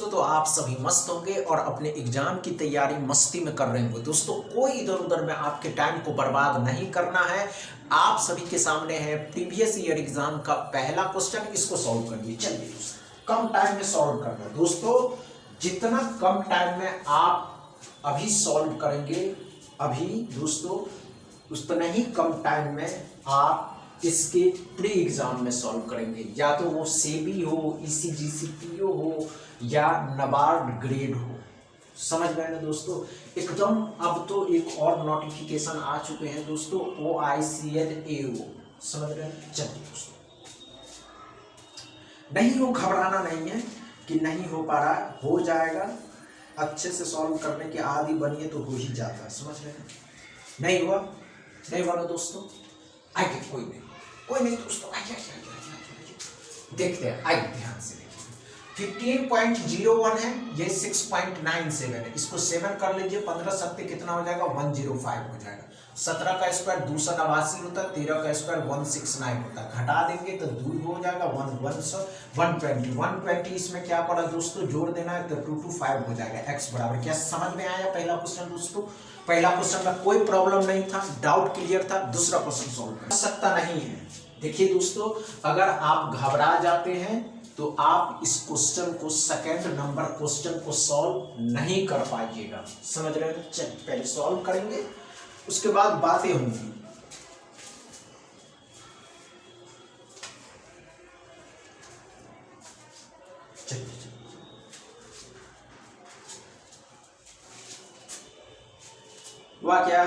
दोस्तों, तो आप सभी मस्त होंगे और अपने एग्जाम की तैयारी मस्ती में कर रहे होंगे। दोस्तों, कोई इधर उधर में आपके टाइम को बर्बाद नहीं करना है। आप सभी के सामने है प्रीवियस ईयर एग्जाम का पहला क्वेश्चन, इसको सॉल्व करिए। चलिए दोस्तों, कम टाइम में सॉल्व करना है। दोस्तों, जितना कम टाइम में आप अभी सॉल्व करेंगे, अभी दोस्तों उतना ही कम टाइम में आप इसके प्री एग्जाम में सॉल्व करेंगे। या तो वो सेबी हो, ईसीजीसीपीओ हो या नाबार्ड ग्रेड हो। समझ गए ना दोस्तों एकदम। अब तो एक और नोटिफिकेशन आ चुके हैं दोस्तों, OICLAO। समझ रहे हैं। चलिए दोस्तों, नहीं हो, घबराना नहीं है कि नहीं हो पा रहा है, हो जाएगा। अच्छे से सॉल्व करने की आदि बनिए तो हो ही जाता है। समझ रहे हैं। नहीं हुआ, नहीं हुआ ना दोस्तों, आइए, कोई नहीं दोस्तों, आइए देखते हैं। आइए ध्यान से देखिए, 15.01 है, ये 6.97 है। इसको 7 कर लीजिए, 15 सत्ते कितना हो जाएगा, 105 हो जाएगा। 17 का स्क्वायर 289 होता है, 13 का स्क्वायर 169 होता है। घटा देंगे तो 2 हो जाएगा, 120। इसमें क्या पड़ा दोस्तों, जोड़ देना है तो 225 हो जाएगा। x बराबर क्या समझ में आया? पहला क्वेश्चन दोस्तों, पहला क्वेश्चन में कोई प्रॉब्लम नहीं था, डाउट क्लियर था। दूसरा क्वेश्चन सॉल्व कर सकता नहीं है। देखिए दोस्तों, अगर आप घबरा जाते हैं तो आप इस क्वेश्चन को, सेकंड नंबर क्वेश्चन को सॉल्व नहीं कर पाइएगा। समझ रहे हैं। चलिए पहले सॉल्व करेंगे, उसके बाद बातें होंगी। चलिए हुआ क्या?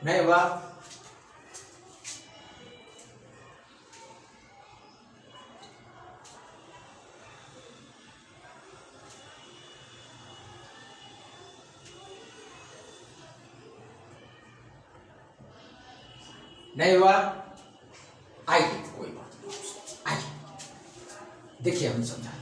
नहीं हुआ? नहीं हुआ? आइए, कोई बात नहीं, आइए देखिए, हम समझाएं।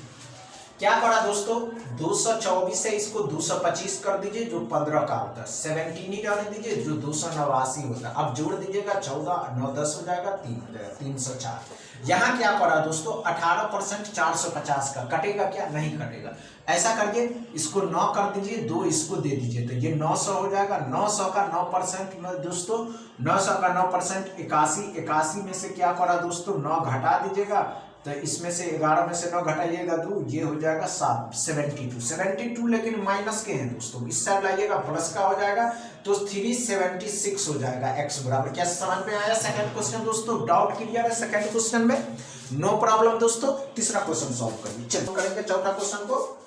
क्या करा दोस्तों, 224 से इसको 225 कर दीजिए, जो 15 का होता है। 17 ही डाल दीजिए, जो 289 होता है। अब जोड़ दीजिएगा, 14 9 10 हो जाएगा, 3 हो जाएगा, 304। यहाँ क्या करा दोस्तों, 18% 450 का कटेगा क्या? नहीं कटेगा। ऐसा करके इसको 9 कर दीजिए, 2 इसको दे दीजिए, तो ये 900 हो जाएगा। 900 का 9% में दोस्तों, 900 का 9% 81 में से क्या करा दोस्तों, 9 घटा दीजिएगा, तो इसमें से 11 में से 9 घटाइएगा 2, ये हो जाएगा 7, 72। लेकिन माइनस के हैं दोस्तों, इस साइड लाइएगा, प्लस का हो जाएगा, तो 376 हो जाएगा। x बराबर क्या समझ में आया? सेकंड क्वेश्चन दोस्तों, डाउट क्लियर है सेकंड क्वेश्चन में? नो प्रॉब्लम दोस्तों। तीसरा क्वेश्चन सॉल्व करिए। चलो करेंगे चौथा क्वेश्चन को,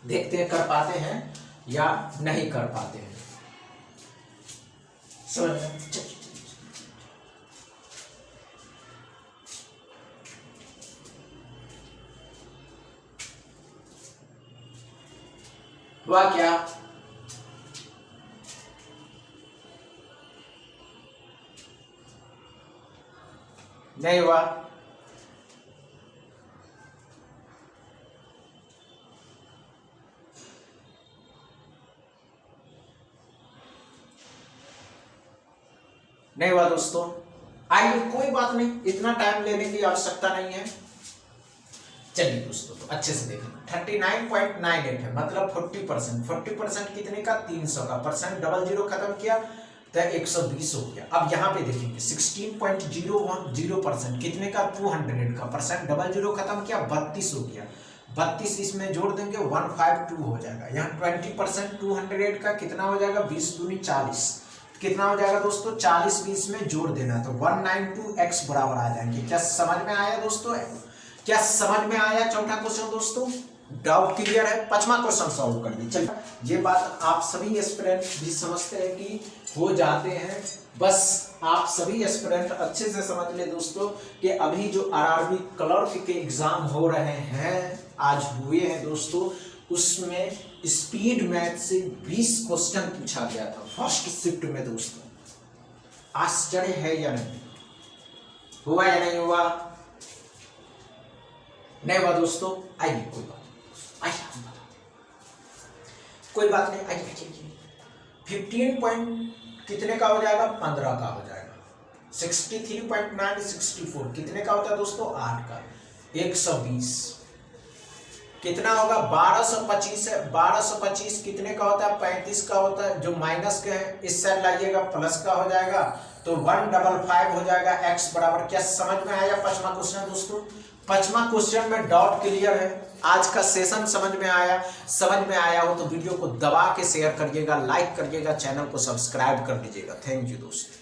देखते हैं कर पाते हैं या नहीं कर पाते हैं। समझ। हुआ क्या? नहीं हुआ? नहीं हुआ दोस्तों। आइए, कोई बात नहीं, इतना टाइम लेने की आवश्यकता नहीं है। चलिए दोस्तों, तो अच्छे से देखें, 39.98 है, मतलब 40% कितने का? 300 का। परसेंट डबल जीरो खत्म किया तो 120 हो गया। अब यहाँ पे देखेंगे 16.010% कितने का? 200 का। परसेंट डबल जीरो खत्म किया, 32 हो गया। 32 इसमें जोड़ देंगे, 152 हो जाएगा। यहाँ 20% 200 का कितना हो जाएगा? 20 दूनी 40, कितना हो जाएगा दोस्तों? 40 20 में जोड़ देना, तो 192x बराबर आ जाएंगे। क्या समझ में आया दोस्तों? क्या समझ में आया चौथा क्वेश्चन दोस्तों? डाउट क्लियर है? पांचवा क्वेश्चन सॉल्व कर दी। चलिए, ये बात आप सभी एस्पिरेंट भी समझते हैं कि हो जाते हैं। बस आप सभी एस्पिरेंट अच्छे से समझ ले दोस्तों कि अभी जो RRB क्लर्क के एग्जाम हो रहे हैं, आज हुए हैं दोस्तों, उसमें स्पीड मैथ से 20 क्वेश्चन पूछा गया था फर्स्ट शिफ्ट में दोस्तों। आश्चर्य है या नहीं? हुआ या नहीं हुआ? नहीं हुआ दोस्तों। आइए, कोई बात नहीं, आइए हम बताते कोई बात नहीं, आइए 15 पॉइंट कितने का हो जाएगा, 15 का हो जाएगा। 63.9 64 कितने का होता है दोस्तों, 8 का। 120 कितना होगा, 1225 है। 1225 कितने का होता है, 35 का होता है। जो माइनस के है इस साइड लाइएगा, प्लस का हो जाएगा तो 155 हो जाएगा। x बराबर, क्या समझ में आया पांचवा क्वेश्चन दोस्तों? पांचवा क्वेश्चन में डाउट क्लियर है। आज का सेशन समझ में आया हो तो वीडियो को दबा के शेयर करिएगा, लाइक करिएगा, चैनल को सब्सक्राइब कर लीजिएगा। थैंक यू दोस्तों।